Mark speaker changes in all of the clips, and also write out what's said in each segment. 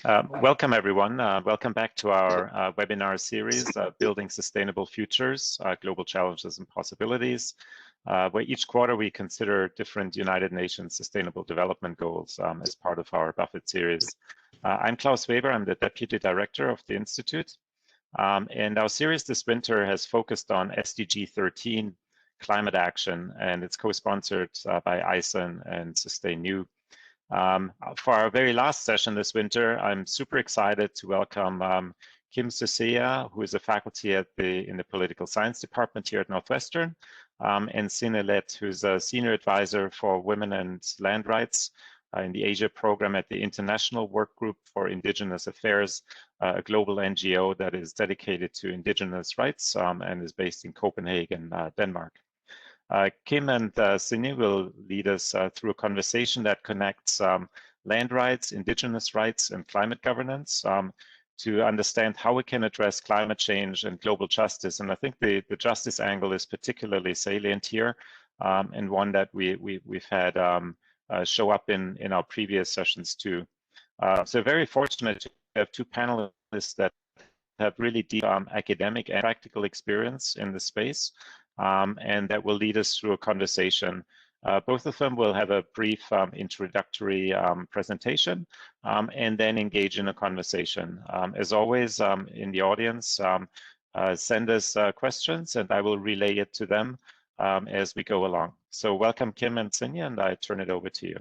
Speaker 1: Welcome, everyone. Welcome back to our webinar series, Building Sustainable Futures, Global Challenges and Possibilities, where each quarter we consider different United Nations Sustainable Development Goals as part of our Buffett series. I'm Klaus Weber. I'm the Deputy Director of the Institute. And our series this winter has focused on SDG 13, climate action, and it's co-sponsored by ISA and Sustain New. For our very last session this winter, I'm super excited to welcome Kim Suiseeya, who is a faculty in the Political Science Department here at Northwestern, and Signe Leth, who's a Senior Advisor for Women and Land Rights in the Asia program at the International Work Group for Indigenous Affairs, a global NGO that is dedicated to Indigenous rights and is based in Copenhagen, Denmark. Kim and Signe will lead us through a conversation that connects land rights, Indigenous rights, and climate governance to understand how we can address climate change and global justice. And I think the justice angle is particularly salient here, and one that we've had show up in our previous sessions too. So very fortunate to have two panelists that have really deep academic and practical experience in the space. And that will lead us through a conversation. Both of them will have a brief introductory presentation and then engage in a conversation. As always, in the audience, send us questions and I will relay it to them as we go along. So welcome, Kim and Signe, and I turn it over to you.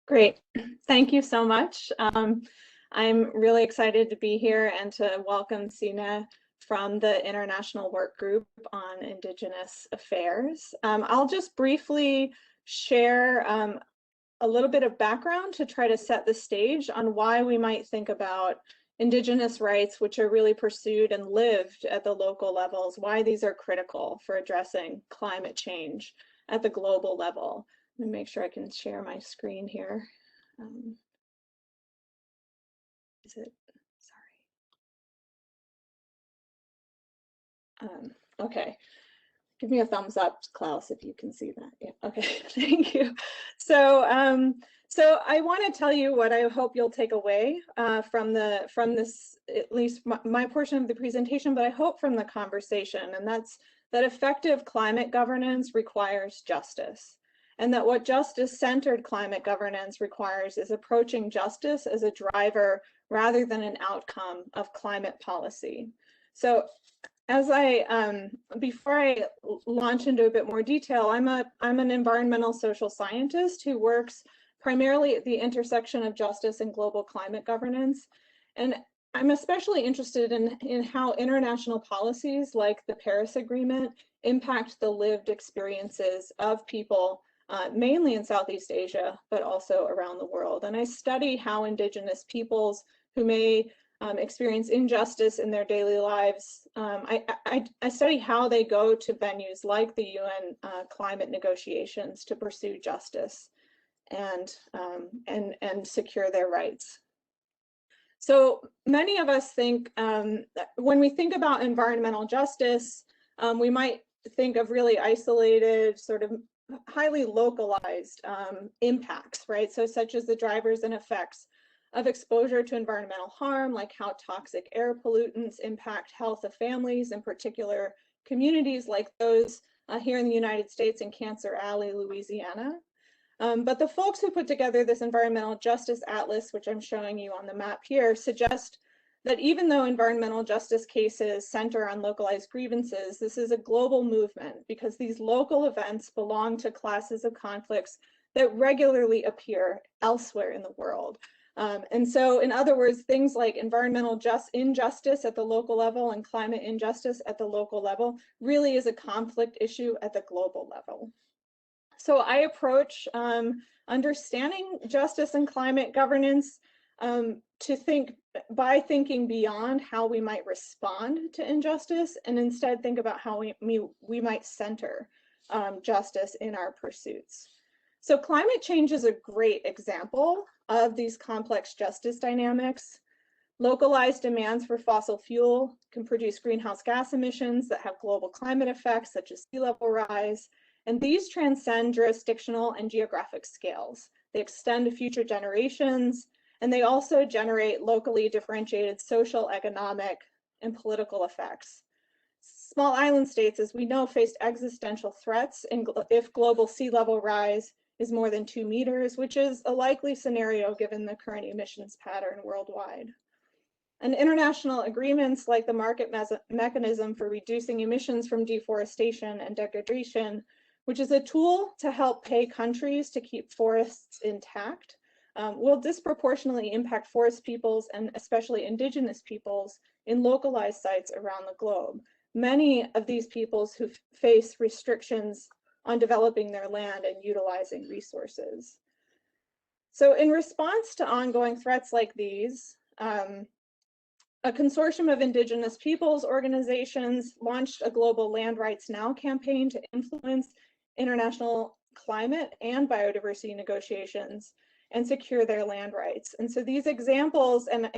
Speaker 2: Great. Thank you so much. I'm really excited to be here and to welcome Signe from the International Work Group on Indigenous Affairs. I'll just briefly share a little bit of background to try to set the stage on why we might think about Indigenous rights, which are really pursued and lived at the local levels, why these are critical for addressing climate change at the global level. Let me make sure I can share my screen here. Is it? Okay, give me a thumbs up, Klaus, if you can see that. Yeah, okay, thank you. So, so I want to tell you what I hope you'll take away from this, at least my portion of the presentation, but I hope from the conversation, and that's that effective climate governance requires justice, and that what justice-centered climate governance requires is approaching justice as a driver rather than an outcome of climate policy. So, as before I launch into a bit more detail, I'm an environmental social scientist who works primarily at the intersection of justice and global climate governance. And I'm especially interested in how international policies like the Paris Agreement impact the lived experiences of people, mainly in Southeast Asia, but also around the world. And I study how Indigenous peoples who may experience injustice in their daily lives. I study how they go to venues like the UN climate negotiations to pursue justice and secure their rights. So many of us think when we think about environmental justice, we might think of really isolated, sort of highly localized impacts, right? So such as the drivers and effects of exposure to environmental harm, like how toxic air pollutants impact health of families, in particular communities like those here in the United States in Cancer Alley, Louisiana. But the folks who put together this environmental justice atlas, which I'm showing you on the map here, suggest that even though environmental justice cases center on localized grievances, this is a global movement because these local events belong to classes of conflicts that regularly appear elsewhere in the world. And so, in other words, things like environmental injustice at the local level and climate injustice at the local level really is a conflict issue at the global level. So I approach understanding justice and climate governance by thinking beyond how we might respond to injustice and instead think about how we might center justice in our pursuits. So climate change is a great example of these complex justice dynamics. Localized demands for fossil fuel can produce greenhouse gas emissions that have global climate effects, such as sea level rise, and these transcend jurisdictional and geographic scales. They extend to future generations, And they also generate locally differentiated social, economic, and political effects. Small island states, as we know, faced existential threats if global sea level rise is more than 2 meters, which is a likely scenario given the current emissions pattern worldwide. And international agreements like the market mechanism for reducing emissions from deforestation and degradation, which is a tool to help pay countries to keep forests intact, will disproportionately impact forest peoples and especially indigenous peoples in localized sites around the globe. Many of these peoples who face restrictions on developing their land and utilizing resources. So in response to ongoing threats like these, a consortium of Indigenous peoples organizations launched a global Land Rights Now campaign to influence international climate and biodiversity negotiations and secure their land rights. And so these examples, and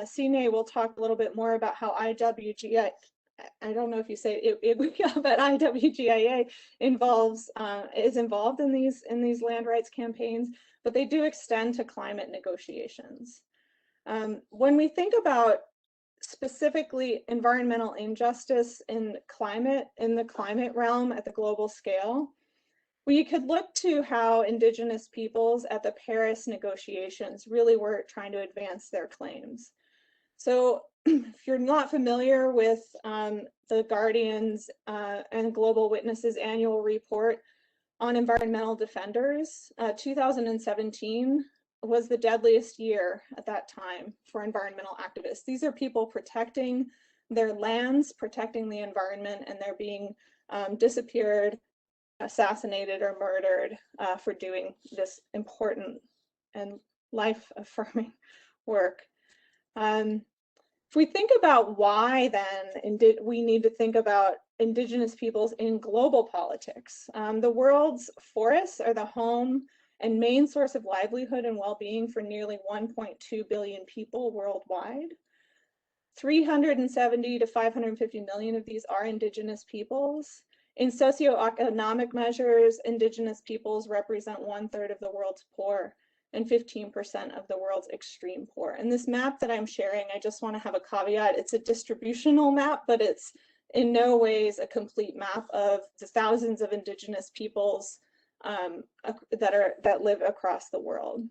Speaker 2: Signe will talk a little bit more about how IWGIA, I don't know if you say it but IWGIA is involved in these land rights campaigns, but they do extend to climate negotiations. When we think about specifically environmental injustice in the climate realm at the global scale, we could look to how Indigenous peoples at the Paris negotiations really were trying to advance their claims. So if you're not familiar with the Guardian's and Global Witness's annual report on environmental defenders, 2017 was the deadliest year at that time for environmental activists. These are people protecting their lands, protecting the environment, and they're being disappeared, assassinated, or murdered for doing this important and life-affirming work. If we think about why then we need to think about Indigenous peoples in global politics, the world's forests are the home and main source of livelihood and well-being for nearly 1.2 billion people worldwide. 370 to 550 million of these are Indigenous peoples. In socioeconomic measures, Indigenous peoples represent 1/3 of the world's poor and 15% of the world's extreme poor. And this map that I'm sharing, I just want to have a caveat, it's a distributional map, but it's in no ways a complete map of the thousands of Indigenous peoples that live across the world.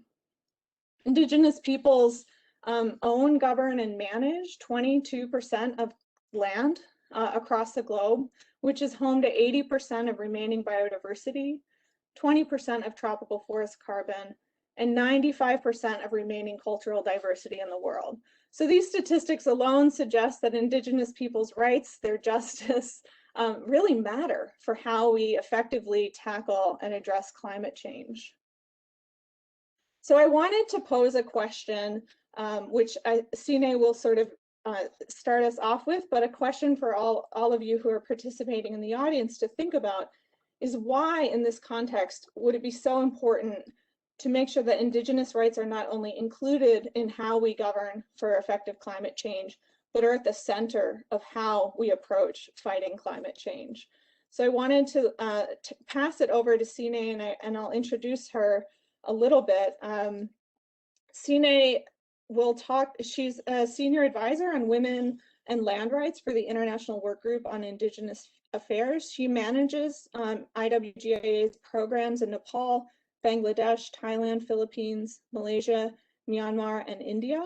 Speaker 2: Indigenous peoples own, govern, and manage 22% of land across the globe, which is home to 80% of remaining biodiversity, 20% of tropical forest carbon, and 95% of remaining cultural diversity in the world. So these statistics alone suggest that Indigenous peoples' rights, their justice, really matter for how we effectively tackle and address climate change. So I wanted to pose a question, which Signe will sort of start us off with, but a question for all of you who are participating in the audience to think about is why in this context would it be so important to make sure that Indigenous rights are not only included in how we govern for effective climate change, but are at the center of how we approach fighting climate change. So I wanted to pass it over to Signe, and I'll introduce her a little bit. Signe will talk, she's a senior advisor on women and land rights for the International Work Group on Indigenous Affairs. She manages IWGIA's programs in Nepal, Bangladesh, Thailand, Philippines, Malaysia, Myanmar, and India.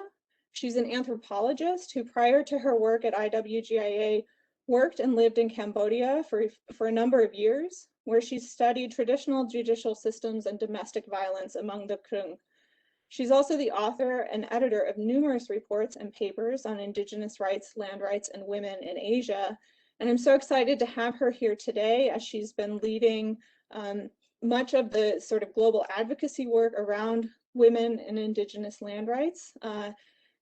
Speaker 2: She's an anthropologist who, prior to her work at IWGIA, worked and lived in Cambodia for a number of years, where she studied traditional judicial systems and domestic violence among the Krung. She's also the author and editor of numerous reports and papers on Indigenous rights, land rights, and women in Asia. And I'm so excited to have her here today, as she's been leading much of the sort of global advocacy work around women and Indigenous land rights.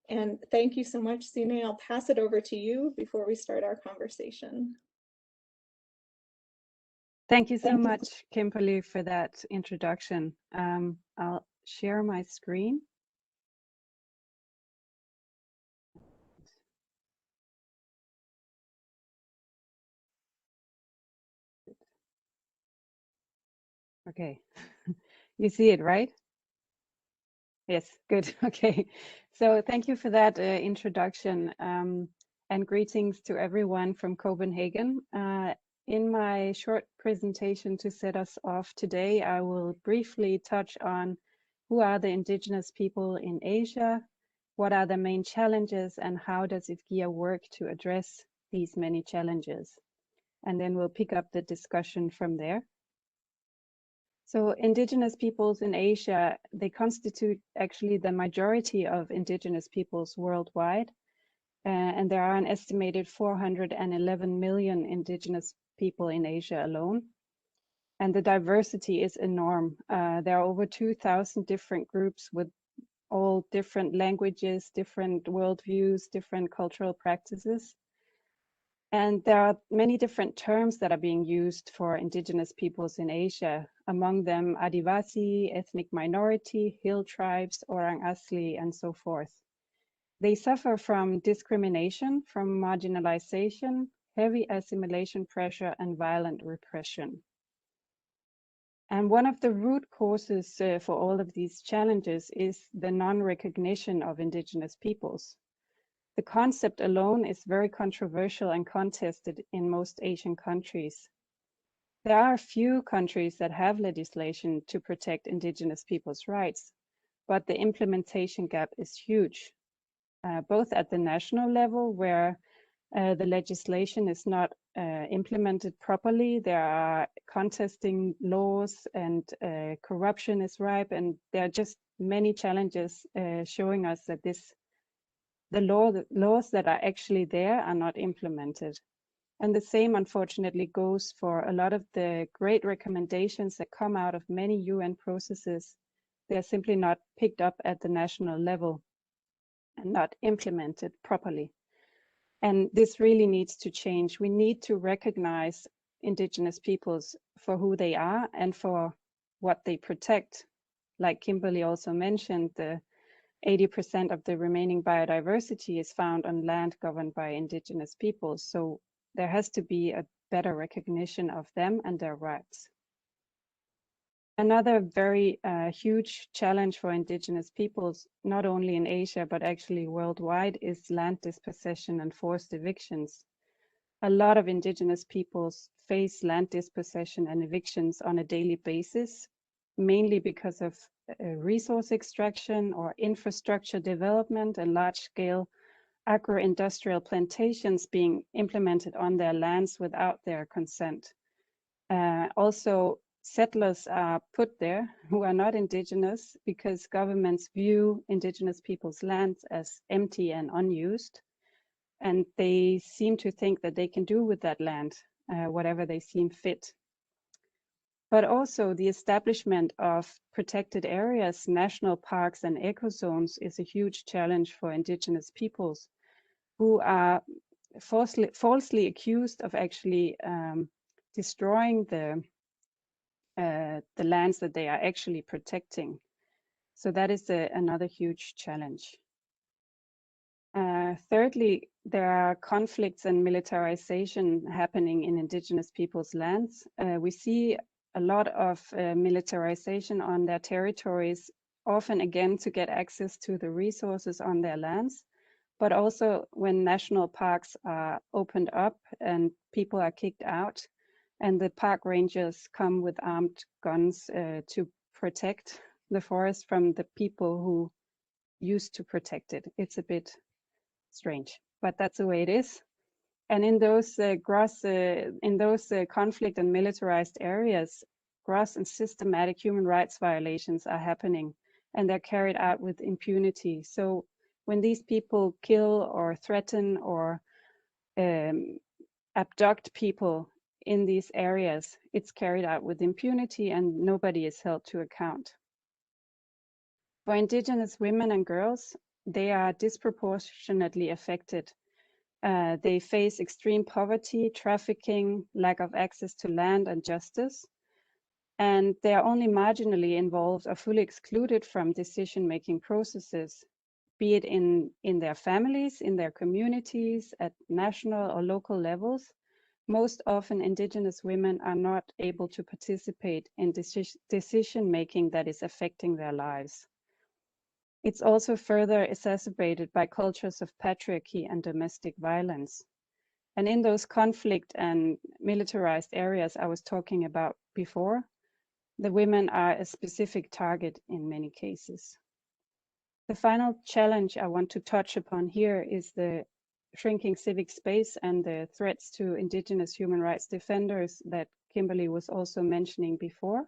Speaker 2: And thank you so much, Signe. I'll pass it over to you before we start our conversation.
Speaker 3: Thank you so much, Kimberly, for that introduction. I'll share my screen. Okay, you see it, right? Yes, good. Okay. So thank you for that introduction, and greetings to everyone from Copenhagen. In my short presentation to set us off today, I will briefly touch on who are the indigenous people in Asia, what are the main challenges, and how does IFGIA work to address these many challenges. And then we'll pick up the discussion from there. So indigenous peoples in Asia, they constitute actually the majority of indigenous peoples worldwide. And there are an estimated 411 million indigenous people in Asia alone. And the diversity is enormous. There are over 2,000 different groups with all different languages, different worldviews, different cultural practices. And there are many different terms that are being used for indigenous peoples in Asia, among them Adivasi, ethnic minority, hill tribes, Orang Asli, and so forth. They suffer from discrimination, from marginalization, heavy assimilation pressure, and violent repression. And one of the root causes for all of these challenges is the non-recognition of indigenous peoples. The concept alone is very controversial and contested in most Asian countries. There are a few countries that have legislation to protect indigenous people's rights, but the implementation gap is huge, both at the national level, where the legislation is not implemented properly. There are contesting laws and corruption is ripe, and there are just many challenges showing us that the laws that are actually there are not implemented. And the same, unfortunately, goes for a lot of the great recommendations that come out of many UN processes. They're simply not picked up at the national level and not implemented properly. And this really needs to change. We need to recognize indigenous peoples for who they are and for what they protect. Like Kimberly also mentioned, the 80% of the remaining biodiversity is found on land governed by indigenous peoples. So there has to be a better recognition of them and their rights. Another very huge challenge for indigenous peoples, not only in Asia, but actually worldwide, is land dispossession and forced evictions. A lot of indigenous peoples face land dispossession and evictions on a daily basis, mainly because of resource extraction or infrastructure development and large-scale agro-industrial plantations being implemented on their lands without their consent. Also, settlers are put there who are not indigenous because governments view indigenous people's lands as empty and unused, and they seem to think that they can do with that land whatever they seem fit. But also the establishment of protected areas, national parks and ecozones is a huge challenge for indigenous peoples who are falsely accused of actually destroying the lands that they are actually protecting. So that is another huge challenge. Thirdly, there are conflicts and militarization happening in indigenous people's lands. We see a lot of militarization on their territories, often again to get access to the resources on their lands, but also when national parks are opened up and people are kicked out, and the park rangers come with armed guns to protect the forest from the people who used to protect it. It's a bit strange, but that's the way it is. And in those conflict and militarized areas, gross and systematic human rights violations are happening, and they're carried out with impunity. So when these people kill or threaten or abduct people in these areas, it's carried out with impunity and nobody is held to account. For indigenous women and girls, they are disproportionately affected. They face extreme poverty, trafficking, lack of access to land and justice, and they are only marginally involved or fully excluded from decision-making processes, be it in their families, in their communities, at national or local levels. Most often, indigenous women are not able to participate in decision-making that is affecting their lives. It's also further exacerbated by cultures of patriarchy and domestic violence. And in those conflict and militarized areas I was talking about before, the women are a specific target in many cases. The final challenge I want to touch upon here is the shrinking civic space and the threats to Indigenous human rights defenders that Kimberly was also mentioning before.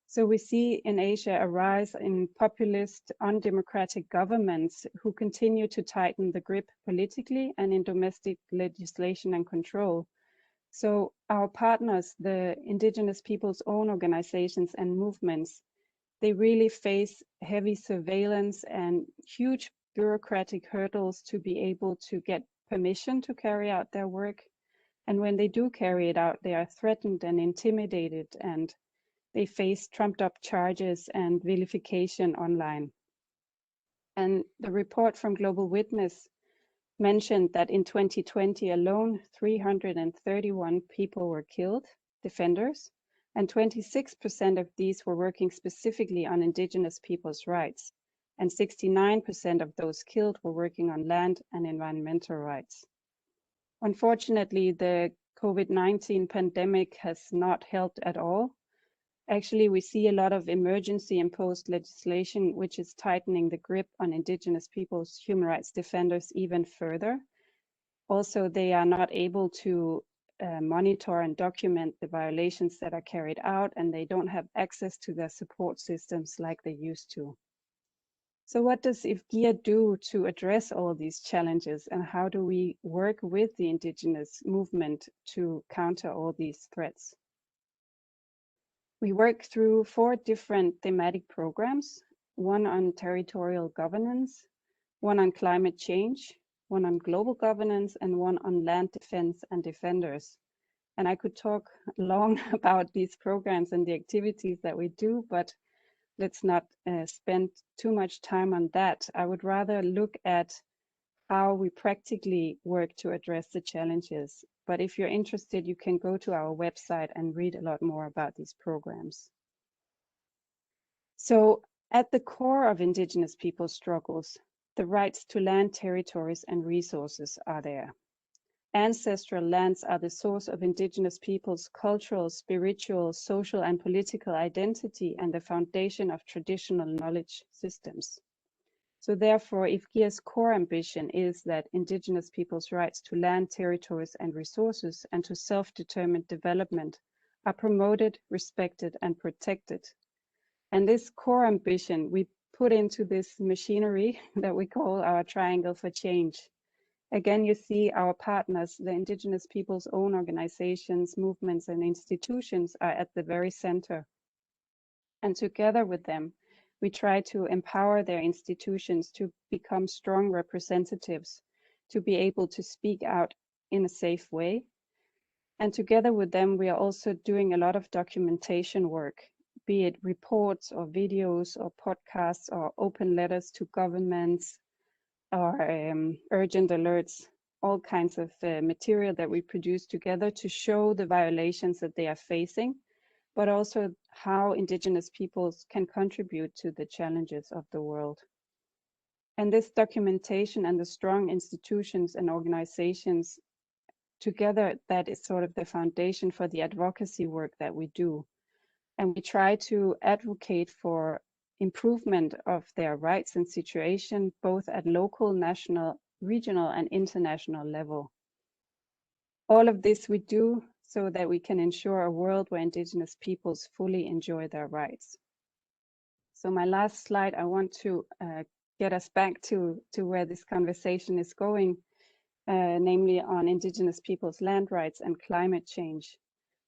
Speaker 3: So we see in Asia a rise in populist, undemocratic governments who continue to tighten the grip politically and in domestic legislation and control. So our partners, the Indigenous peoples' own organizations and movements, they really face heavy surveillance and huge bureaucratic hurdles to be able to get permission to carry out their work. And when they do carry it out, they are threatened and intimidated, and they face trumped up charges and vilification online. And the report from Global Witness mentioned that in 2020 alone, 331 people were killed, defenders, and 26% of these were working specifically on Indigenous peoples' rights. And 69% of those killed were working on land and environmental rights. Unfortunately, the COVID-19 pandemic has not helped at all. Actually, we see a lot of emergency imposed legislation which is tightening the grip on Indigenous peoples' human rights defenders even further. Also, they are not able to monitor and document the violations that are carried out, and they don't have access to their support systems like they used to. So what does IFGIA do to address all these challenges, and how do we work with the Indigenous movement to counter all these threats? We work through 4 different thematic programs, one on territorial governance, one on climate change, one on global governance, and one on land defense and defenders. And I could talk long about these programs and the activities that we do, but let's not spend too much time on that. I would rather look at how we practically work to address the challenges. But if you're interested, you can go to our website and read a lot more about these programs. So at the core of Indigenous people struggles, the rights to land, territories, and resources are there. Ancestral lands are the source of Indigenous peoples' cultural, spiritual, social, and political identity and the foundation of traditional knowledge systems. So therefore, IFGIA's core ambition is that Indigenous peoples' rights to land, territories, and resources and to self-determined development are promoted, respected, and protected. And this core ambition we put into this machinery that we call our Triangle for Change. Again, you see our partners, the Indigenous peoples' own organizations, movements, and institutions are at the very center. And together with them, we try to empower their institutions to become strong representatives, to be able to speak out in a safe way. And together with them, we are also doing a lot of documentation work, be it reports or videos or podcasts or open letters to governments or urgent alerts, all kinds of material that we produce together to show the violations that they are facing, but also how Indigenous peoples can contribute to the challenges of the world. And this documentation and the strong institutions and organizations together, that is sort of the foundation for the advocacy work that we do. And we try to advocate for improvement of their rights and situation, both at local, national, regional, and international level. All of this we do so that we can ensure a world where Indigenous peoples fully enjoy their rights. So my last slide, I want to get us back to where this conversation is going, namely on Indigenous peoples' land rights and climate change.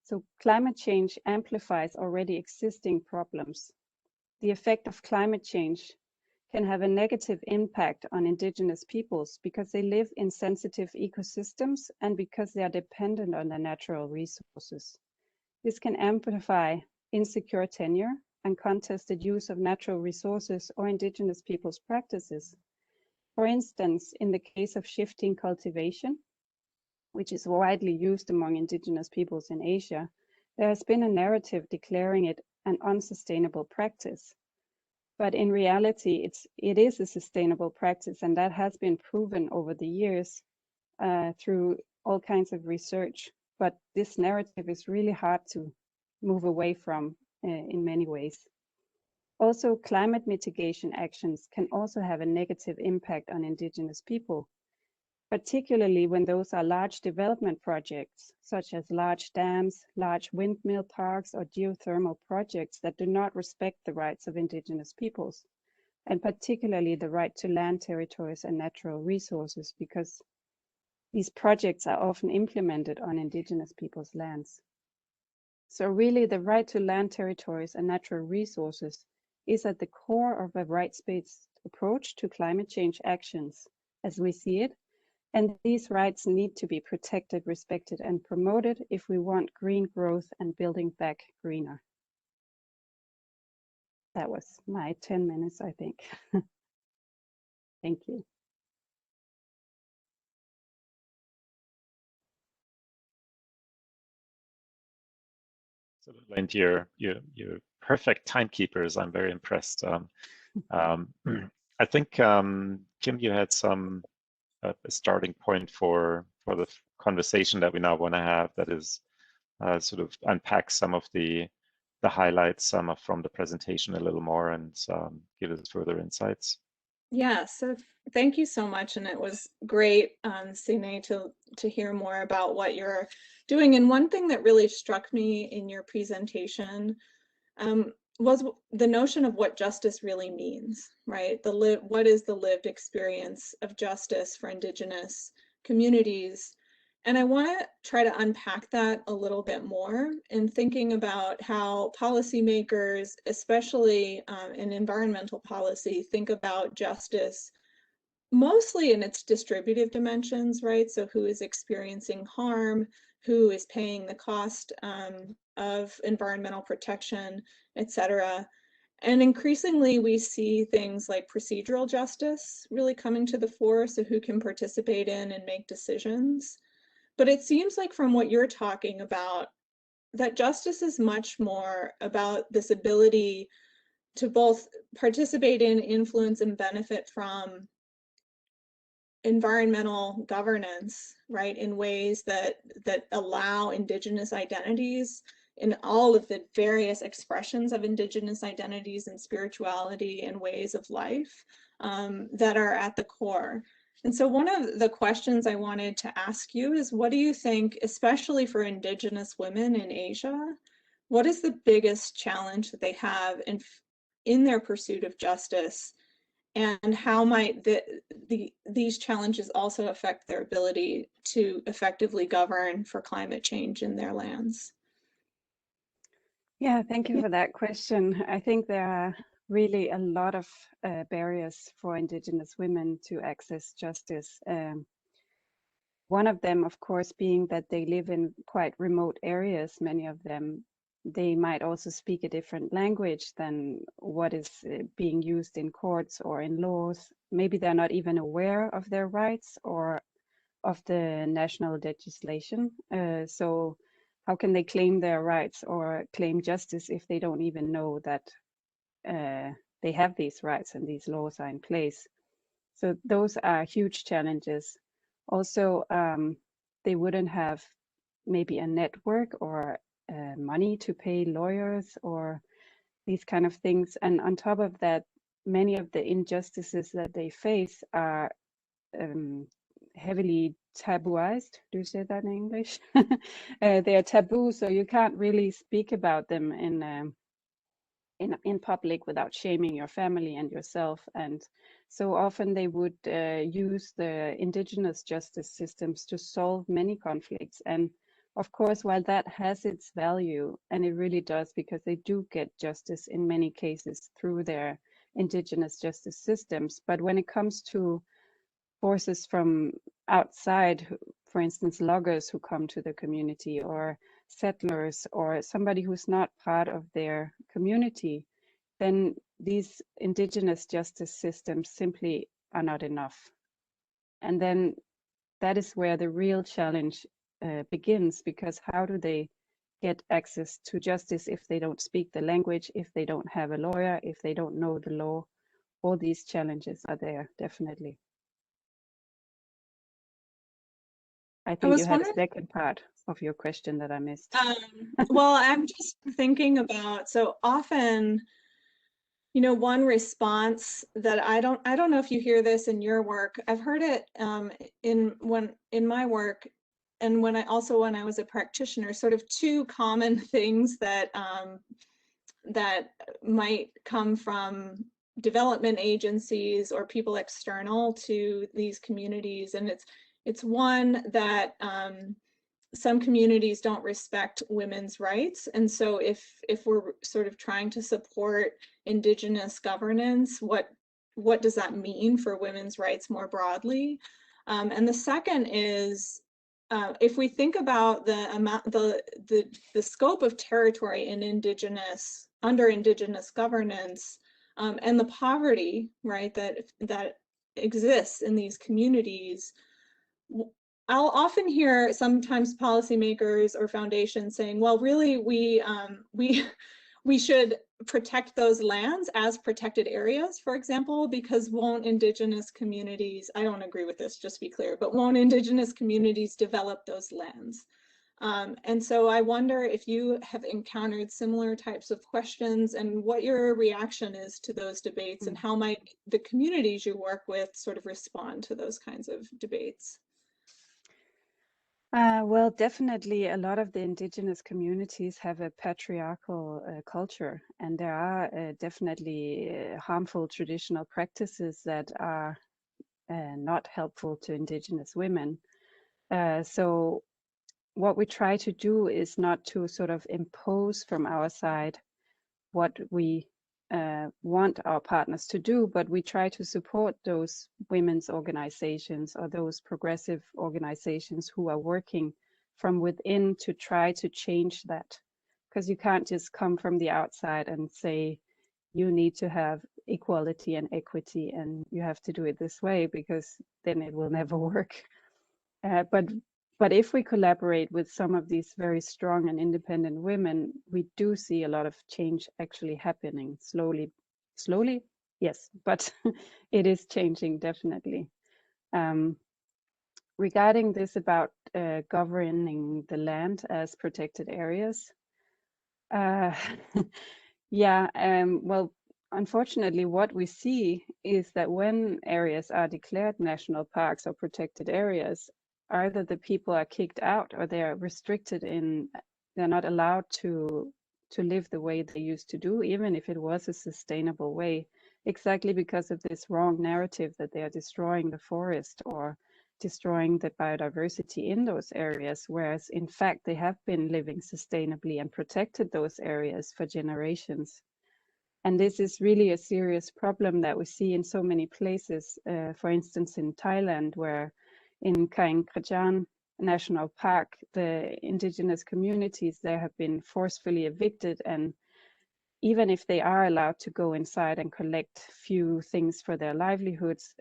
Speaker 3: So climate change amplifies already existing problems. The effect of climate change can have a negative impact on Indigenous peoples because they live in sensitive ecosystems and because they are dependent on their natural resources. This can amplify insecure tenure and contested use of natural resources or Indigenous peoples' practices. For instance, in the case of shifting cultivation, which is widely used among Indigenous peoples in Asia, there has been a narrative declaring it an unsustainable practice. But in reality, it is a sustainable practice, and that has been proven over the years through all kinds of research. But this narrative is really hard to move away from in many ways. Also, climate mitigation actions can also have a negative impact on Indigenous people, particularly when those are large development projects, such as large dams, large windmill parks, or geothermal projects that do not respect the rights of Indigenous peoples, and particularly the right to land territories and natural resources, because these projects are often implemented on Indigenous peoples' lands. So really, the right to land territories and natural resources is at the core of a rights-based approach to climate change actions, as we see it. And these rights need to be protected, respected, and promoted if we want green growth and building back greener. That was my 10 minutes, I think. Thank you.
Speaker 1: Absolutely, and you're perfect timekeepers. I'm very impressed. I think Kim, you had a starting point for the conversation that we now want to have, that is sort of unpack some of the highlights from the presentation a little more and give us further insights.
Speaker 2: Yeah, so thank you so much, and it was great, Signe, to hear more about what you're doing. And one thing that really struck me in your presentation was the notion of what justice really means, right? What is the lived experience of justice for Indigenous communities? And I want to try to unpack that a little bit more in thinking about how policymakers, especially in environmental policy, think about justice mostly in its distributive dimensions, right? So who is experiencing harm, who is paying the cost of environmental protection, et cetera. And increasingly, we see things like procedural justice really coming to the fore, so who can participate in and make decisions. But it seems like from what you're talking about, that justice is much more about this ability to both participate in, influence, and benefit from environmental governance, right, in ways that allow Indigenous identities in all of the various expressions of Indigenous identities and spirituality and ways of life that are at the core. And so one of the questions I wanted to ask you is, what do you think, especially for Indigenous women in Asia, what is the biggest challenge that they have in their pursuit of justice? And how might these challenges also affect their ability to effectively govern for climate change in their lands?
Speaker 3: Yeah, thank you for that question. I think there are really a lot of barriers for Indigenous women to access justice. One of them, of course, being that they live in quite remote areas. Many of them, they might also speak a different language than what is being used in courts or in laws. Maybe they're not even aware of their rights or of the national legislation. So how can they claim their rights or claim justice if they don't even know that they have these rights and these laws are in place? So those are huge challenges. Also, they wouldn't have maybe a network or money to pay lawyers or these kind of things. And on top of that, many of the injustices that they face are heavily tabooized. Do you say that in English? They are taboo, so you can't really speak about them in public without shaming your family and yourself. And so often they would use the Indigenous justice systems to solve many conflicts. And of course, while that has its value, and it really does, because they do get justice in many cases through their Indigenous justice systems, but when it comes to forces from outside, for instance, loggers who come to the community, or settlers, or somebody who's not part of their community, then these Indigenous justice systems simply are not enough. And then that is where the real challenge begins, because how do they get access to justice if they don't speak the language, if they don't have a lawyer, if they don't know the law. All these challenges are there, definitely. I think you had a second part of your question that I missed.
Speaker 2: Well, I'm just thinking about, so often, you know, one response that I don't know if you hear this in your work. I've heard it in my work, and when I was a practitioner, sort of two common things that that might come from development agencies or people external to these communities, and it's one that some communities don't respect women's rights. And so if we're sort of trying to support Indigenous governance, what does that mean for women's rights more broadly? And the second is, if we think about the scope of territory in under Indigenous governance, and the poverty, right, that exists in these communities, I'll often hear sometimes policymakers or foundations saying, well, really, we should protect those lands as protected areas, for example, because won't Indigenous communities, I don't agree with this, just to be clear, but won't Indigenous communities develop those lands? And so I wonder if you have encountered similar types of questions and what your reaction is to those debates, and how might the communities you work with sort of respond to those kinds of debates?
Speaker 3: Well, definitely a lot of the Indigenous communities have a patriarchal culture, and there are definitely harmful traditional practices that are not helpful to Indigenous women. So what we try to do is not to sort of impose from our side what we want our partners to do, but we try to support those women's organizations or those progressive organizations who are working from within to try to change that. Because you can't just come from the outside and say, you need to have equality and equity and you have to do it this way, because then it will never work. But if we collaborate with some of these very strong and independent women, we do see a lot of change actually happening slowly, yes, but it is changing definitely. Regarding this about governing the land as protected areas, yeah, well, unfortunately, what we see is that when areas are declared national parks or protected areas, either the people are kicked out or they are restricted in, they're not allowed to live the way they used to do, even if it was a sustainable way, exactly because of this wrong narrative that they are destroying the forest or destroying the biodiversity in those areas, whereas in fact they have been living sustainably and protected those areas for generations. And this is really a serious problem that we see in so many places, for instance in Thailand, where in Kaeng Krachan National Park, the Indigenous communities there have been forcefully evicted, and even if they are allowed to go inside and collect few things for their livelihoods,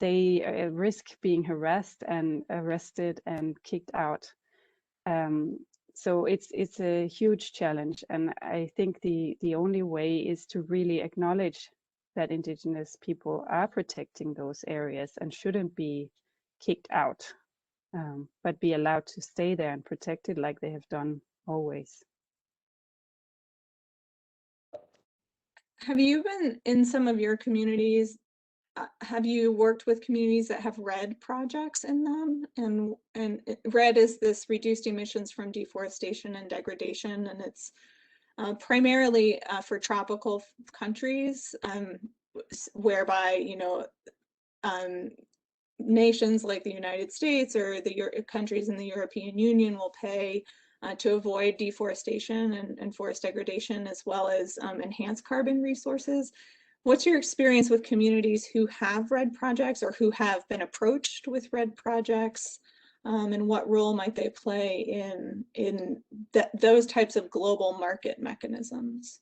Speaker 3: they risk being harassed and arrested and kicked out. So it's a huge challenge, and I think the only way is to really acknowledge that Indigenous people are protecting those areas and shouldn't be kicked out, but be allowed to stay there and protect it like they have done always.
Speaker 2: Have you been in some of your communities? Have you worked with communities that have RED projects in them? And RED is this reduced emissions from deforestation and degradation, and it's primarily for tropical countries, whereby, you know, nations like the United States or the countries in the European Union will pay to avoid deforestation and forest degradation, as well as enhance carbon resources. What's your experience with communities who have RED projects or who have been approached with RED projects, and what role might they play in those types of global market mechanisms?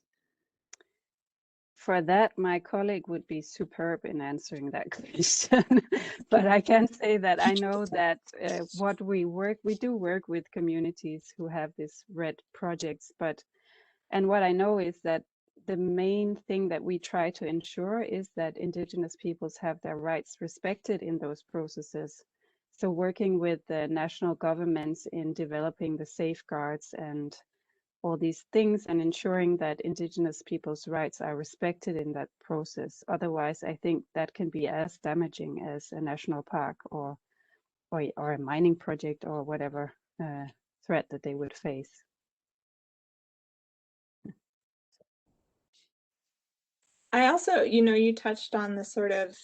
Speaker 3: for that, my colleague would be superb in answering that question. But I can say that I know that we do work with communities who have these red projects, and what I know is that the main thing that we try to ensure is that Indigenous peoples have their rights respected in those processes. So working with the national governments in developing the safeguards and all these things and ensuring that Indigenous people's rights are respected in that process. Otherwise, I think that can be as damaging as a national park or a mining project or whatever threat that they would face.
Speaker 2: I also, you touched on the sort of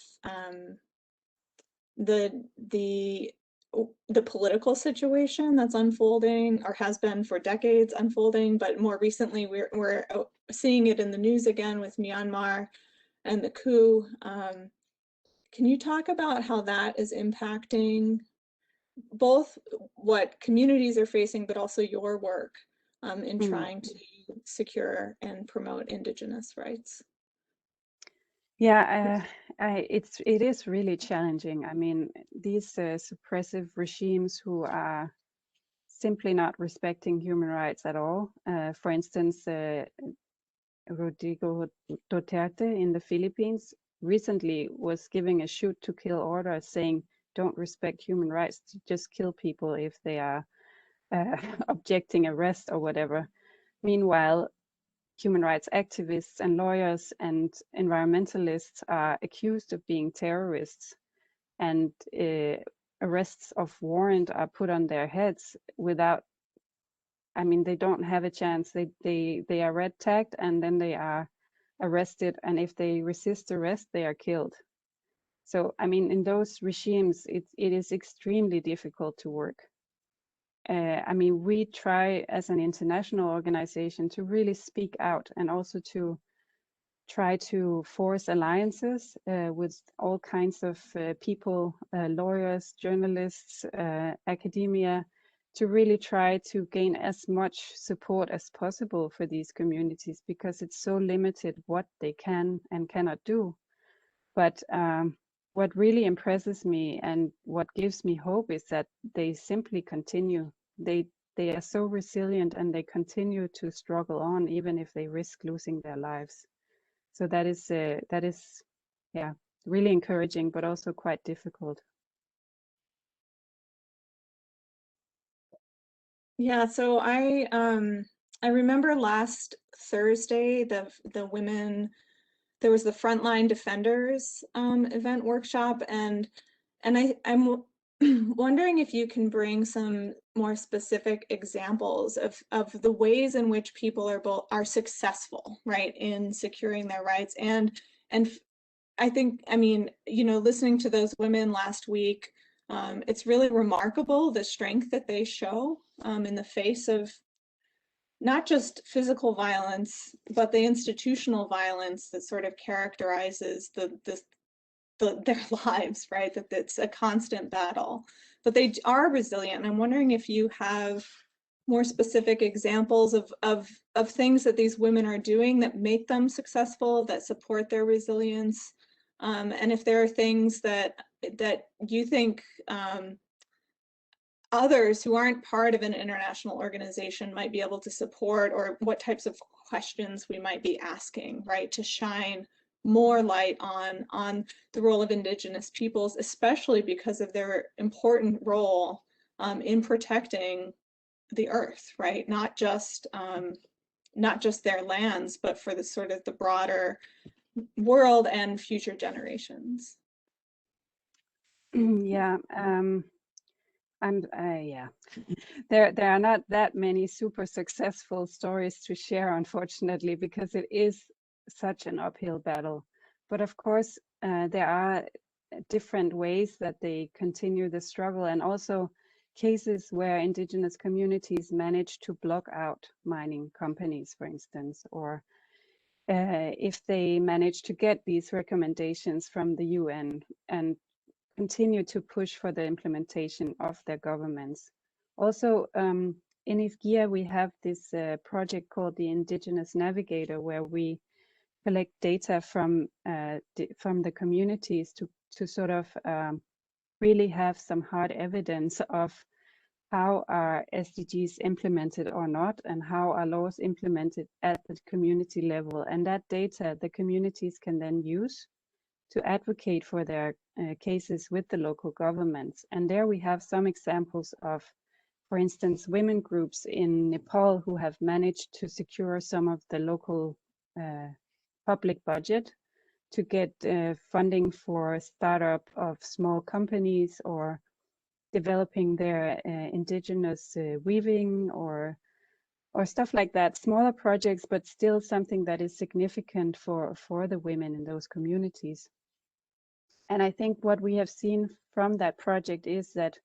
Speaker 2: the political situation that's unfolding, or has been for decades unfolding, but more recently we're seeing it in the news again with Myanmar and the coup. Can you talk about how that is impacting both what communities are facing, but also your work in trying to secure and promote Indigenous rights?
Speaker 3: Yeah, it is really challenging. I mean, these suppressive regimes who are simply not respecting human rights at all. For instance, Rodrigo Duterte in the Philippines recently was giving a shoot to kill order, saying, don't respect human rights, just kill people if they are objecting arrest or whatever. Meanwhile, human rights activists and lawyers and environmentalists are accused of being terrorists, and arrests of warrant are put on their heads without, I mean, they don't have a chance. They are red tagged and then they are arrested, and if they resist arrest, they are killed. So, I mean, in those regimes, it is extremely difficult to work. I mean, we try as an international organization to really speak out and also to try to force alliances with all kinds of people, lawyers, journalists, academia, to really try to gain as much support as possible for these communities, because it's so limited what they can and cannot do. But what really impresses me and what gives me hope is that they simply continue. They are so resilient and they continue to struggle on, even if they risk losing their lives. So that is yeah, really encouraging, but also quite difficult.
Speaker 2: Yeah, so I remember last Thursday the women, there was the Frontline Defenders event workshop, and I'm wondering if you can bring some more specific examples of the ways in which people are successful, right, in securing their rights. And I think, I mean, listening to those women last week, it's really remarkable the strength that they show in the face of not just physical violence, but the institutional violence that sort of characterizes their lives, right? That it's a constant battle, but they are resilient. And I'm wondering if you have more specific examples of things that these women are doing that make them successful, that support their resilience, and if there are things that you think others who aren't part of an international organization might be able to support, or what types of questions we might be asking, right, to shine more light on the role of Indigenous peoples, especially because of their important role in protecting the earth, right? Not just their lands, but for the sort of the broader world and future generations.
Speaker 3: Yeah, yeah. There are not that many super successful stories to share, unfortunately, because it is such an uphill battle. But of course, there are different ways that they continue the struggle, and also cases where Indigenous communities manage to block out mining companies, for instance, or if they manage to get these recommendations from the UN and continue to push for the implementation of their governments. Also, in Izquierda, we have this project called the Indigenous Navigator, where we collect data from the communities to sort of really have some hard evidence of how are SDGs implemented or not, and how are laws implemented at the community level. And that data the communities can then use to advocate for their cases with the local governments. And there we have some examples of, for instance, women groups in Nepal who have managed to secure some of the local public budget to get funding for startup of small companies, or developing their indigenous weaving or stuff like that. Smaller projects, but still something that is significant for the women in those communities. And I think what we have seen from that project is that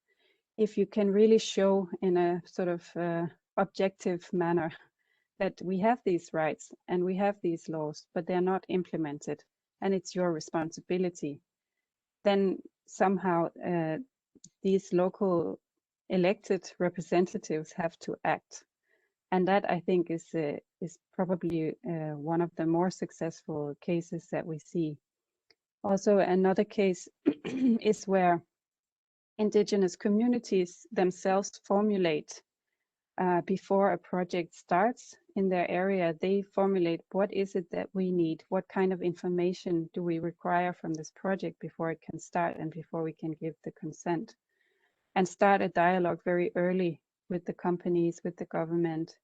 Speaker 3: if you can really show in a sort of objective manner that we have these rights and we have these laws, but they're not implemented, and it's your responsibility, then somehow these local elected representatives have to act. And that, I think, is probably one of the more successful cases that we see. Also, another case is where indigenous communities themselves formulate, before a project starts in their area, they formulate what is it that we need, what kind of information do we require from this project before it can start and before we can give the consent, and start a dialogue very early with the companies, with the government.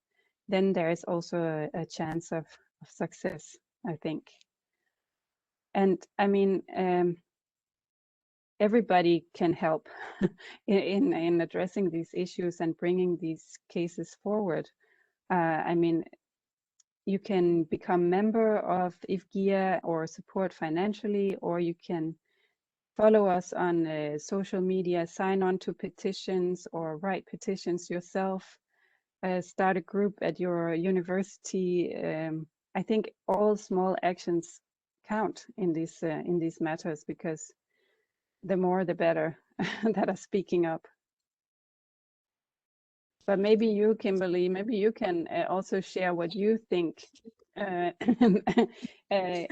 Speaker 3: Then there is also a chance of success, I think. And I mean, everybody can help in addressing these issues and bringing these cases forward. I mean, you can become member of IFGIA or support financially, or you can follow us on social media, sign on to petitions or write petitions yourself, start a group at your university. I think all small actions count in these matters, because the more the better that are speaking up. But maybe you, Kimberly, maybe you can also share what you think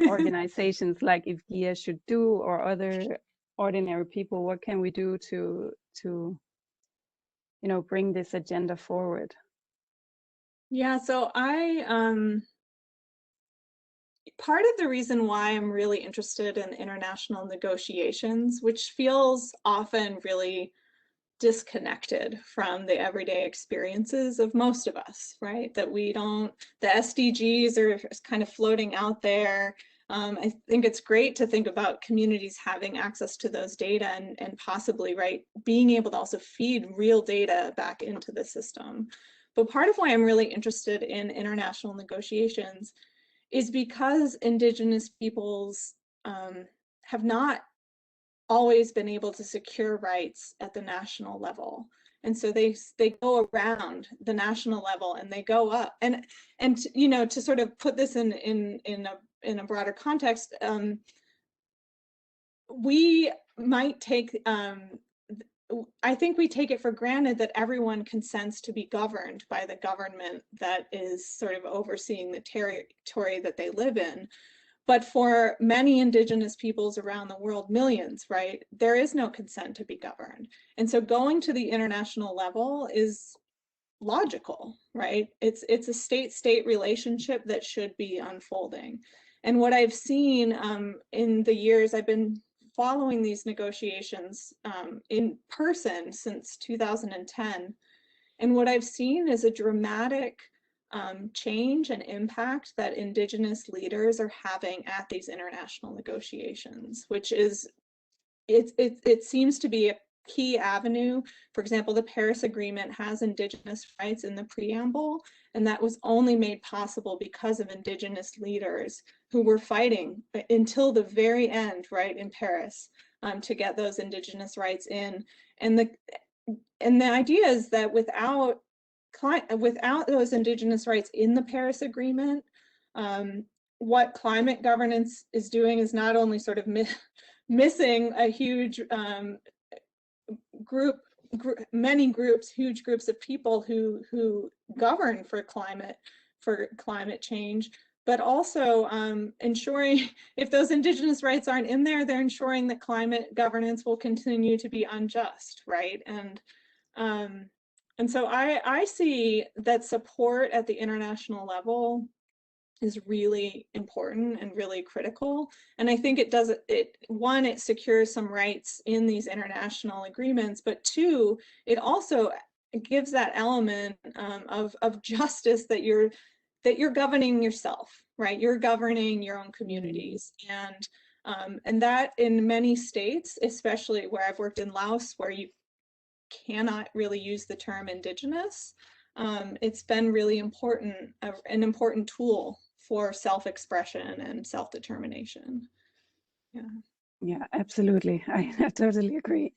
Speaker 3: organizations like IFGIA should do, or other ordinary people. What can we do to bring this agenda forward?
Speaker 2: Yeah, so part of the reason why I'm really interested in international negotiations, which feels often really disconnected from the everyday experiences of most of us, right? That we don't, the SDGs are kind of floating out there. I think it's great to think about communities having access to those data and possibly, right, being able to also feed real data back into the system. But part of why I'm really interested in international negotiations is because Indigenous peoples have not always been able to secure rights at the national level. And so they go around the national level and they go up. And you know, to sort of put this in a broader context, we might take, I think we take it for granted that everyone consents to be governed by the government that is sort of overseeing the territory that they live in. But for many Indigenous peoples around the world, millions, right, there is no consent to be governed. And so going to the international level is logical, right? It's a state-state relationship that should be unfolding. And what I've seen in the years I've been following these negotiations in person since 2010, and what I've seen is a dramatic change and impact that Indigenous leaders are having at these international negotiations, which is, it seems to be a key avenue. For example, the Paris Agreement has Indigenous rights in the preamble, and that was only made possible because of Indigenous leaders who were fighting until the very end, right, in Paris, to get those Indigenous rights in. And the idea is that without those Indigenous rights in the Paris Agreement, what climate governance is doing is not only sort of missing a huge many groups, huge groups of people who govern for climate change, but also ensuring if those Indigenous rights aren't in there, they're ensuring that climate governance will continue to be unjust, right? And so I see that support at the international level is really important and really critical. And I think it does one, it secures some rights in these international agreements, but two, it also gives that element of justice that you're governing yourself, right? You're governing your own communities. And that in many states, especially where I've worked in Laos, where you cannot really use the term Indigenous, it's been really important, an important tool for self-expression and self-determination.
Speaker 3: Yeah, absolutely. I totally agree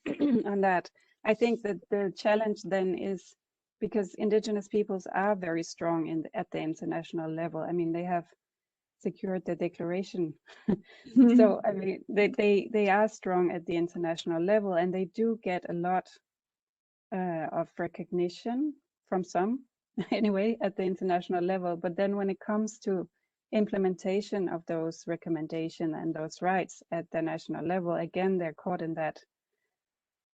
Speaker 3: on that. I think that the challenge then is because Indigenous peoples are very strong at the international level. I mean, they have secured the declaration. So I mean, they are strong at the international level, and they do get a lot of recognition from some anyway at the international level. But then when it comes to implementation of those recommendations and those rights at the national level, again, they're caught in that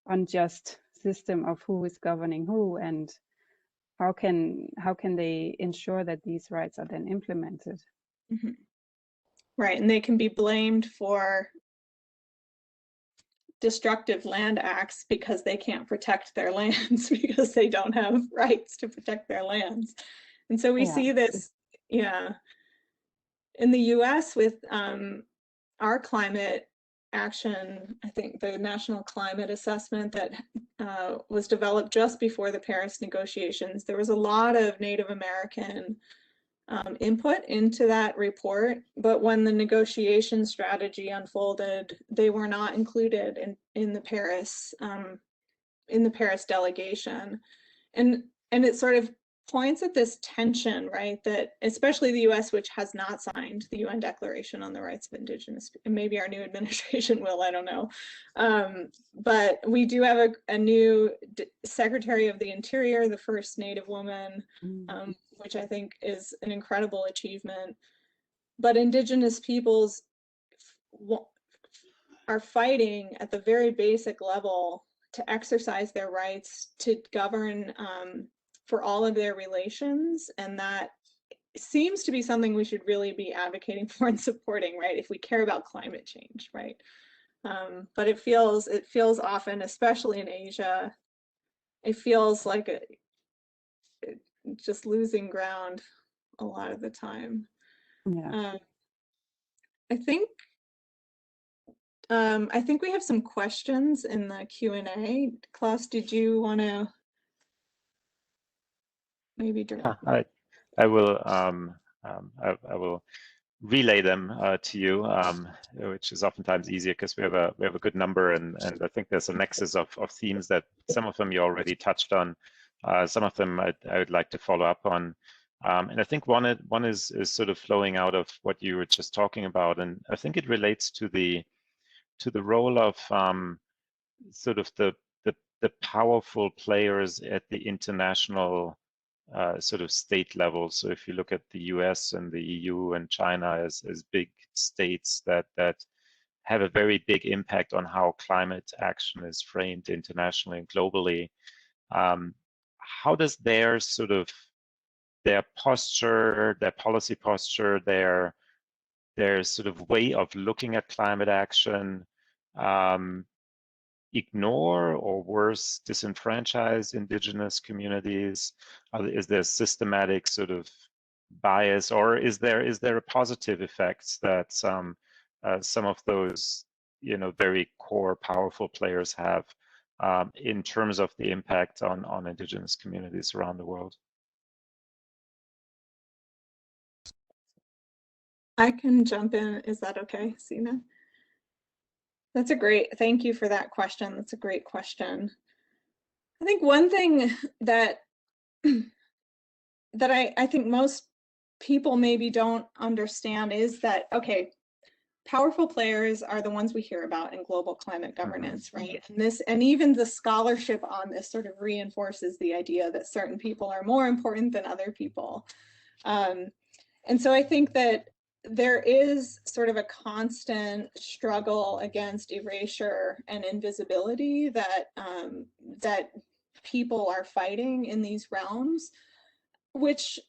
Speaker 3: unjust system of who is governing who, and how can they ensure that these rights are then implemented.
Speaker 2: Right, and they can be blamed for destructive land acts because they can't protect their lands because they don't have rights to protect their lands. And so we see this, in the US with our climate action. I think the National Climate Assessment that was developed just before the Paris negotiations, there was a lot of Native American input into that report, but when the negotiation strategy unfolded, they were not included in the Paris delegation, and it sort of points at this tension, right? That especially the U.S., which has not signed the UN Declaration on the Rights of Indigenous, and maybe our new administration will, I don't know, but we do have a new Secretary of the Interior, the first Native woman, which I think is an incredible achievement. But Indigenous peoples are fighting at the very basic level to exercise their rights to govern for all of their relations, and that seems to be something we should really be advocating for and supporting, right? If we care about climate change, right? But it feels often, especially in Asia, it feels like just losing ground a lot of the time. I think we have some questions in the Q&A. Klaus, did you want to maybe direct?
Speaker 1: I will relay them to you, which is oftentimes easier because we have a good number, and I think there's a nexus of themes that some of them you already touched on, some of them I would like to follow up on, and I think one is sort of flowing out of what you were just talking about, and I think it relates to the role of sort of the powerful players at the international sort of state level. So if you look at the US and the EU and China as big states that have a very big impact on how climate action is framed internationally and globally, how does their posture, their policy posture, their sort of way of looking at climate action ignore or worse disenfranchise Indigenous communities? Is there systematic sort of bias, or is there a positive effect that some of those very core powerful players have in terms of the impact on Indigenous communities around the world?
Speaker 2: I can jump in. Is that okay, Signe? That's thank you for that question. That's a great question. I think one thing that I think most people maybe don't understand is that, okay, powerful players are the ones we hear about in global climate governance, right? And even the scholarship on this sort of reinforces the idea that certain people are more important than other people. And so I think that there is sort of a constant struggle against erasure and invisibility that that people are fighting in these realms, which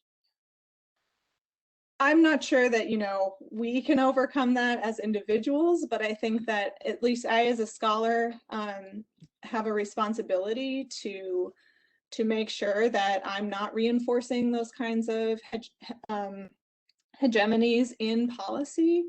Speaker 2: I'm not sure that, you know, we can overcome that as individuals, but I think that at least I, as a scholar, have a responsibility to make sure that I'm not reinforcing those kinds of hegemonies in policy.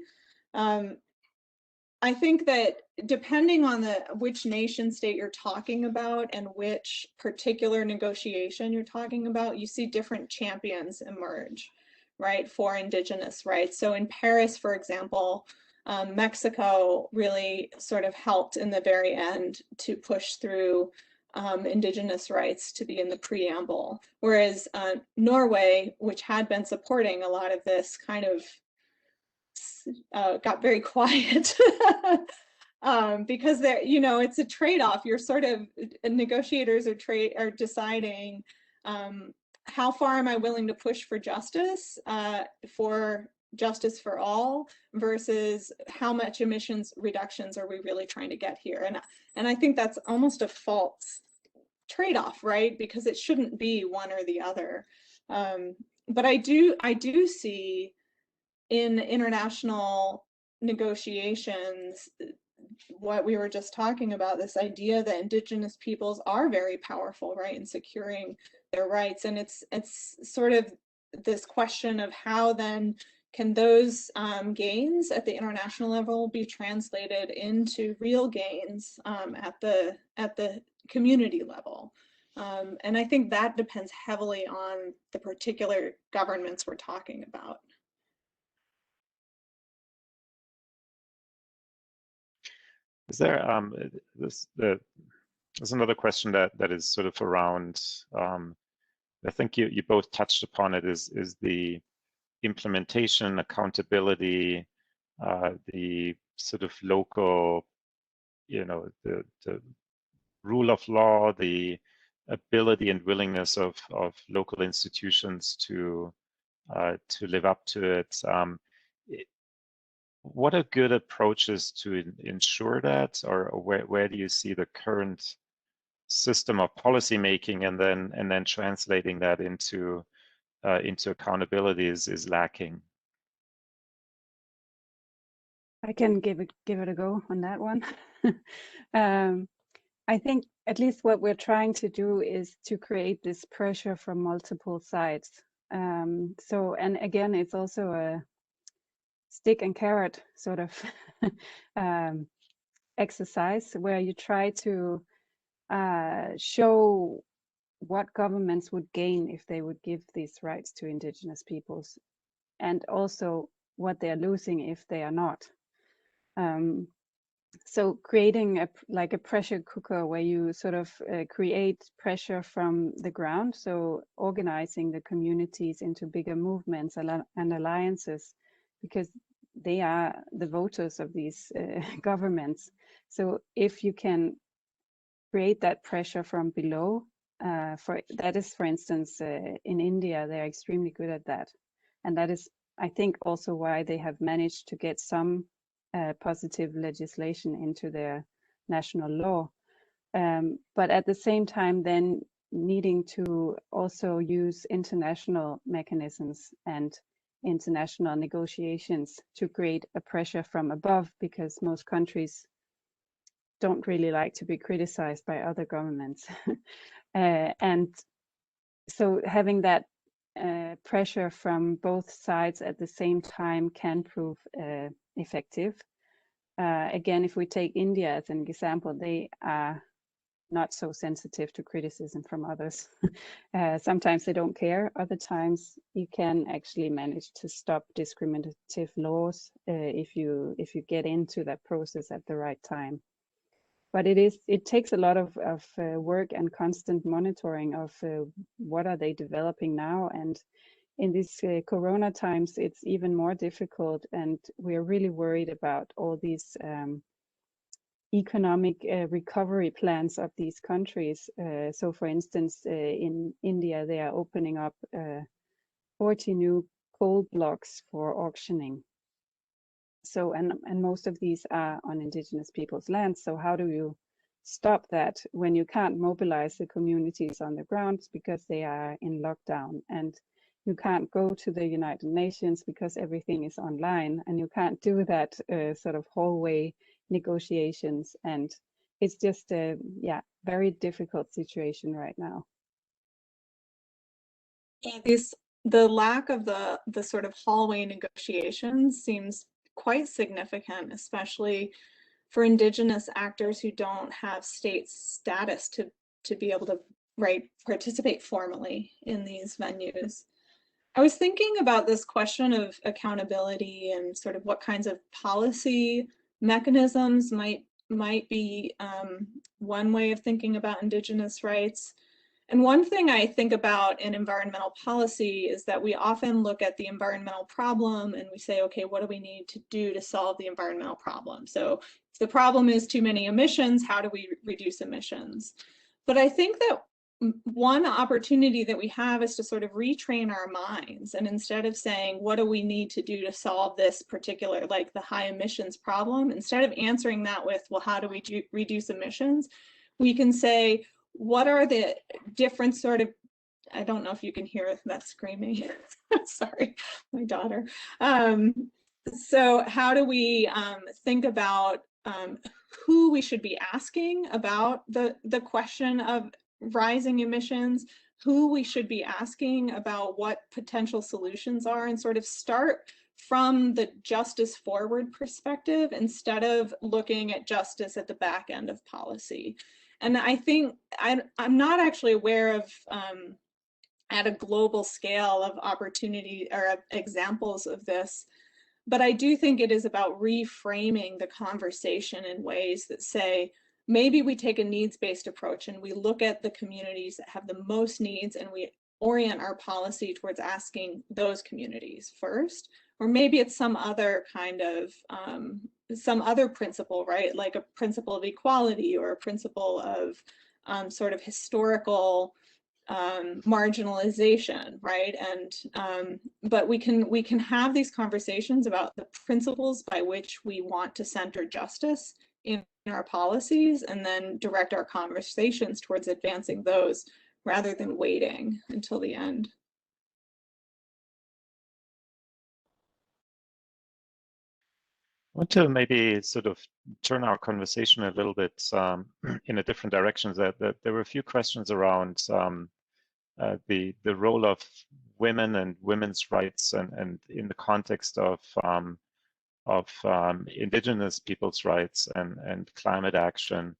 Speaker 2: I think that depending on which nation state you're talking about and which particular negotiation you're talking about, you see different champions emerge, right, for Indigenous rights. So in Paris, for example, Mexico really sort of helped in the very end to push through Indigenous rights to be in the preamble, whereas Norway, which had been supporting a lot of this, kind of got very quiet because there, you know, it's a trade-off. You're sort of, negotiators are deciding how far am I willing to push for justice for all versus how much emissions reductions are we really trying to get here. And I think that's almost a false trade-off, right? Because it shouldn't be one or the other. But I do see in international negotiations what we were just talking about, this idea that Indigenous peoples are very powerful, right, in securing their rights. And it's sort of this question of how then can those gains at the international level be translated into real gains at the community level. And I think that depends heavily on the particular governments we're talking about.
Speaker 1: Is there there's another question that is sort of around, I think you both touched upon it, is the implementation, accountability, the sort of local, you know, the rule of law, the ability and willingness of local institutions to live up to it. What are good approaches to ensure that, or where do you see the current system of policy making and then translating that into accountability is lacking?
Speaker 3: I can give it a go on that one. I think at least what we're trying to do is to create this pressure from multiple sides. So, and again, it's also a stick and carrot sort of exercise where you try to show what governments would gain if they would give these rights to Indigenous peoples, and also what they are losing if they are not. So creating like a pressure cooker where you sort of create pressure from the ground, so organizing the communities into bigger movements and alliances, because they are the voters of these governments. So if you can create that pressure from below, that is, for instance, in India, they're extremely good at that. And that is, I think, also why they have managed to get some positive legislation into their national law. But at the same time, then needing to also use international mechanisms and international negotiations to create a pressure from above, because most countries don't really like to be criticized by other governments. And so having that pressure from both sides at the same time can prove effective. Again, if we take India as an example, they are not so sensitive to criticism from others. Sometimes they don't care. Other times you can actually manage to stop discriminative laws if you get into that process at the right time. But it takes a lot of work and constant monitoring of what are they developing now. And in these Corona times, it's even more difficult. And we're really worried about all these economic recovery plans of these countries. So for instance, in India, they are opening up 40 new coal blocks for auctioning. So, and most of these are on Indigenous peoples' lands. So how do you stop that when you can't mobilize the communities on the ground because they are in lockdown, and you can't go to the United Nations because everything is online, and you can't do that sort of hallway negotiations, and it's just a very difficult situation right now.
Speaker 2: The lack of the sort of hallway negotiations seems quite significant, especially for Indigenous actors who don't have state status to be able to participate formally in these venues. I was thinking about this question of accountability and sort of what kinds of policy mechanisms might be one way of thinking about Indigenous rights. And one thing I think about in environmental policy is that we often look at the environmental problem and we say, okay, what do we need to do to solve the environmental problem? So if the problem is too many emissions, how do we reduce emissions? But I think that one opportunity that we have is to sort of retrain our minds, and instead of saying, what do we need to do to solve this particular, like the high emissions problem, instead of answering that with, well, how do we reduce emissions? We can say, what are the different sort of, I don't know if you can hear that screaming, sorry, my daughter. So how do we think about who we should be asking about the question of rising emissions, who we should be asking about what potential solutions are, and sort of start from the justice forward perspective instead of looking at justice at the back end of policy. And I think I'm not actually aware of at a global scale of opportunity or examples of this, but I do think it is about reframing the conversation in ways that say, maybe we take a needs-based approach and we look at the communities that have the most needs and we orient our policy towards asking those communities first, or maybe it's some other kind of, some other principle, right? Like a principle of equality or a principle of sort of historical marginalization, right? And but we can have these conversations about the principles by which we want to center justice in our policies, and then direct our conversations towards advancing those rather than waiting until the end.
Speaker 1: I want to maybe sort of turn our conversation a little bit in a different direction. That there were a few questions around the role of women and women's rights, and in the context of Indigenous people's rights and climate action.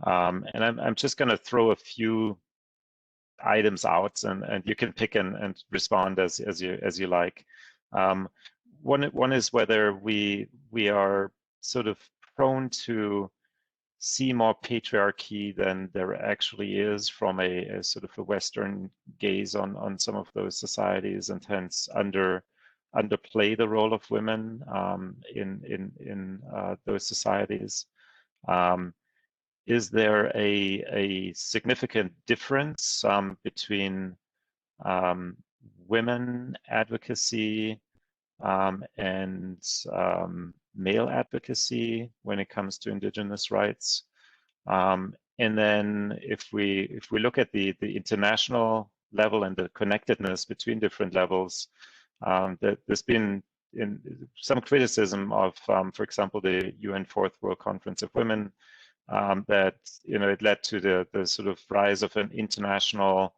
Speaker 1: And I'm just going to throw a few items out, and you can pick and respond as you like. One is whether we are sort of prone to see more patriarchy than there actually is from a sort of a Western gaze on some of those societies, and hence underplay the role of women in those societies. Is there a significant difference between women advocacy and male advocacy when it comes to Indigenous rights? And then if we look at the international level and the connectedness between different levels, there's been some criticism of, for example, the UN Fourth World Conference of Women, that it led to the sort of rise of an international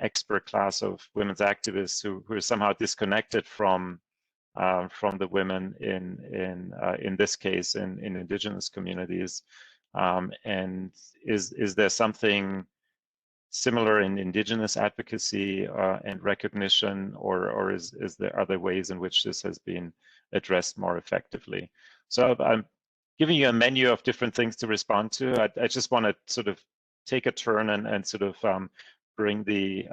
Speaker 1: expert class of women's activists who are somehow disconnected from the women in this case in Indigenous communities. And is there something similar in Indigenous advocacy and recognition, or is there other ways in which this has been addressed more effectively? So I'm giving you a menu of different things to respond to. I just want to sort of take a turn and sort of bring the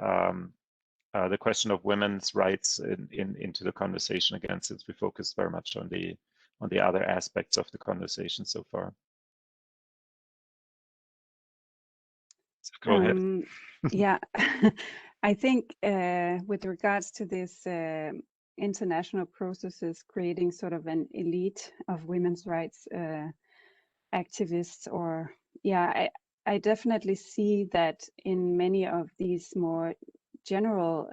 Speaker 1: question of women's rights into the conversation again, since we focused very much on the other aspects of the conversation so far. So go ahead.
Speaker 3: Yeah, I think with regards to this international processes creating sort of an elite of women's rights activists, or yeah, I definitely see that in many of these more general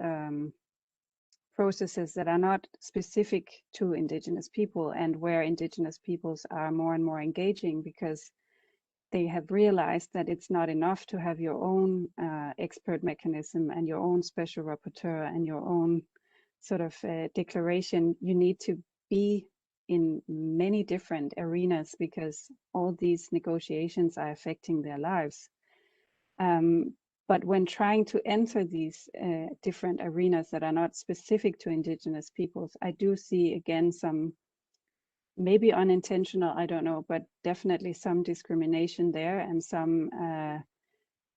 Speaker 3: processes that are not specific to Indigenous people, and where Indigenous peoples are more and more engaging because they have realized that it's not enough to have your own expert mechanism and your own special rapporteur and your own sort of declaration. You need to be in many different arenas because all these negotiations are affecting their lives. But when trying to enter these different arenas that are not specific to Indigenous peoples, I do see again some, maybe unintentional, I don't know, but definitely some discrimination there, and some,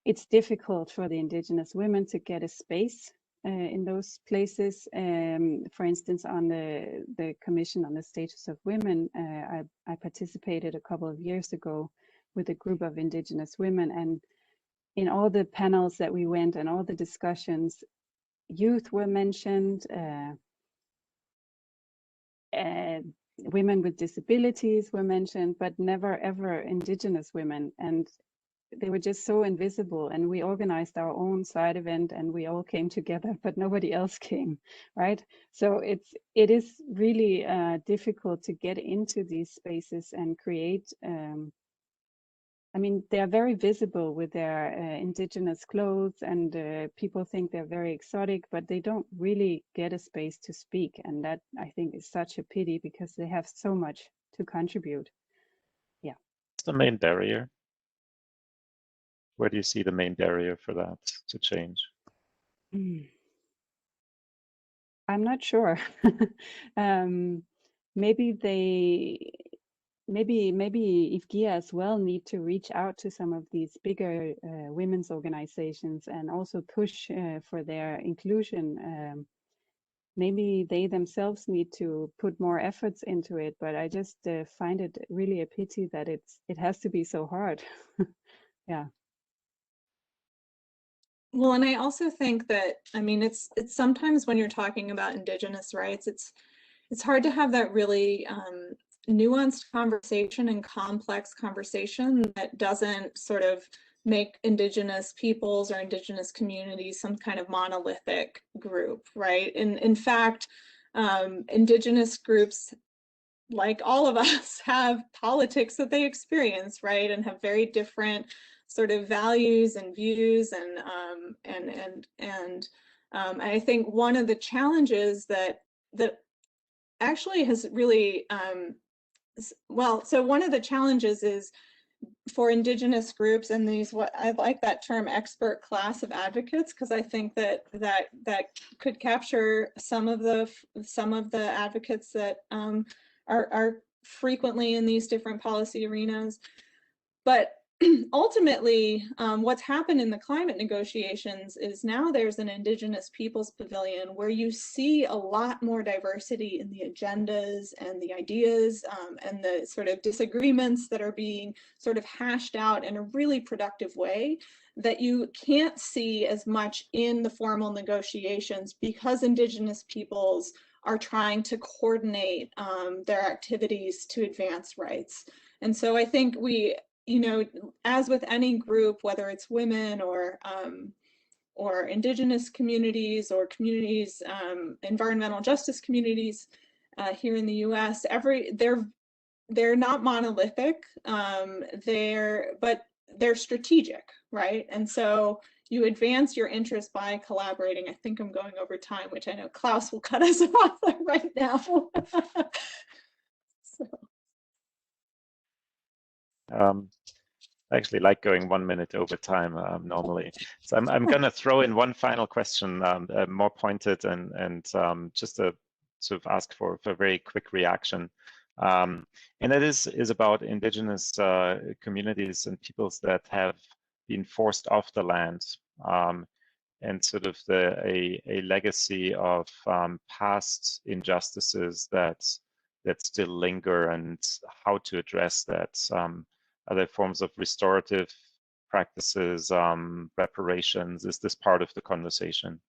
Speaker 3: it's difficult for the Indigenous women to get a space in those places. For instance, on the Commission on the Status of Women, I participated a couple of years ago with a group of Indigenous women, and in all the panels that we went and all the discussions, youth were mentioned, women with disabilities were mentioned, but never ever Indigenous women. And they were just so invisible. And we organized our own side event and we all came together, but nobody else came, right? So it is really difficult to get into these spaces and create, I mean, they are very visible with their Indigenous clothes, and people think they're very exotic, but they don't really get a space to speak. And that, I think, is such a pity because they have so much to contribute. Yeah.
Speaker 1: What's the main barrier? Where do you see the main barrier for that to change?
Speaker 3: I'm not sure. Maybe IFGIA as well need to reach out to some of these bigger women's organizations and also push for their inclusion. Maybe they themselves need to put more efforts into it, but I just find it really a pity that it has to be so hard. Yeah.
Speaker 2: Well, and I also think that, I mean, it's sometimes when you're talking about Indigenous rights, it's hard to have that really nuanced conversation and complex conversation that doesn't sort of make Indigenous peoples or Indigenous communities some kind of monolithic group, right? And in fact, Indigenous groups, like all of us, have politics that they experience, right? And have very different sort of values and views, and I think one of the challenges that actually has really so one of the challenges is for Indigenous groups and these, what I like that term, expert class of advocates, because I think that could capture some of the advocates that are frequently in these different policy arenas. But ultimately, what's happened in the climate negotiations is now there's an Indigenous Peoples Pavilion where you see a lot more diversity in the agendas and the ideas and the sort of disagreements that are being sort of hashed out in a really productive way that you can't see as much in the formal negotiations, because Indigenous peoples are trying to coordinate their activities to advance rights. And so I think we, you know, as with any group, whether it's women or Indigenous communities or communities, environmental justice communities here in the U.S., they're not monolithic. But they're strategic, right? And so you advance your interests by collaborating. I think I'm going over time, which I know Klaus will cut us off right now. So.
Speaker 1: I actually like going 1 minute over time normally. So I'm going to throw in one final question, more pointed and just to sort of ask for a very quick reaction. And that is about Indigenous communities and peoples that have been forced off the land, and sort of a legacy of past injustices that still linger, and how to address that. Other forms of restorative practices, reparations, is this part of the conversation?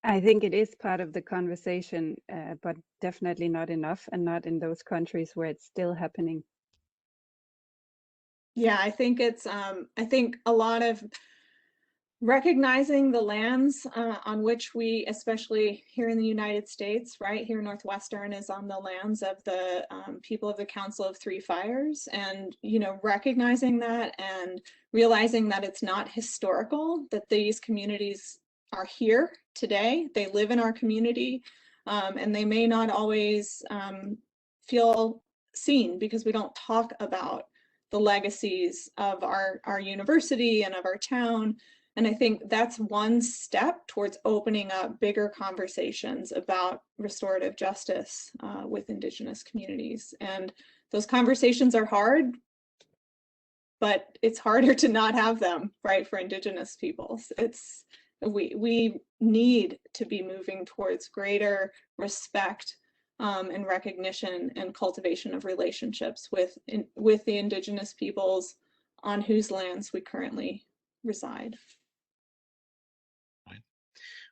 Speaker 3: I think it is part of the conversation, but definitely not enough, and not in those countries where it's still happening.
Speaker 2: Yeah, I think it's, I think a lot of recognizing the lands on which we, especially here in the United States, right here, Northwestern is on the lands of the people of the Council of Three Fires, and recognizing that and realizing that it's not historical, that these communities are here today, they live in our community, and they may not always feel seen because we don't talk about the legacies of our university and of our town. And I think that's one step towards opening up bigger conversations about restorative justice with Indigenous communities. And those conversations are hard, but it's harder to not have them, right, for Indigenous peoples. We need to be moving towards greater respect and recognition and cultivation of relationships with the Indigenous peoples on whose lands we currently reside.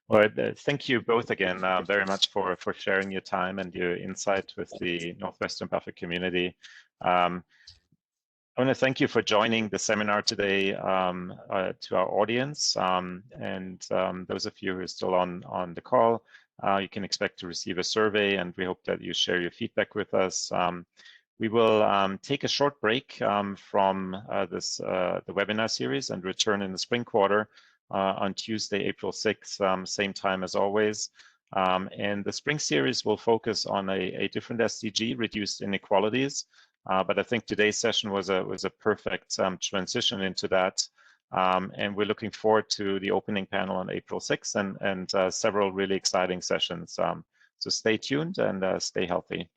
Speaker 1: Well, thank you both again very much for sharing your time and your insight with the Northwestern Buffett community. I want to thank you for joining the seminar today to our audience, and those of you who are still on the call, you can expect to receive a survey, and we hope that you share your feedback with us. We will take a short break from the webinar series and return in the spring quarter on Tuesday, April 6th, same time as always. And the spring series will focus on a different SDG, reduced inequalities. But I think today's session was a perfect transition into that. And we're looking forward to the opening panel on April 6th and several really exciting sessions. So stay tuned and stay healthy.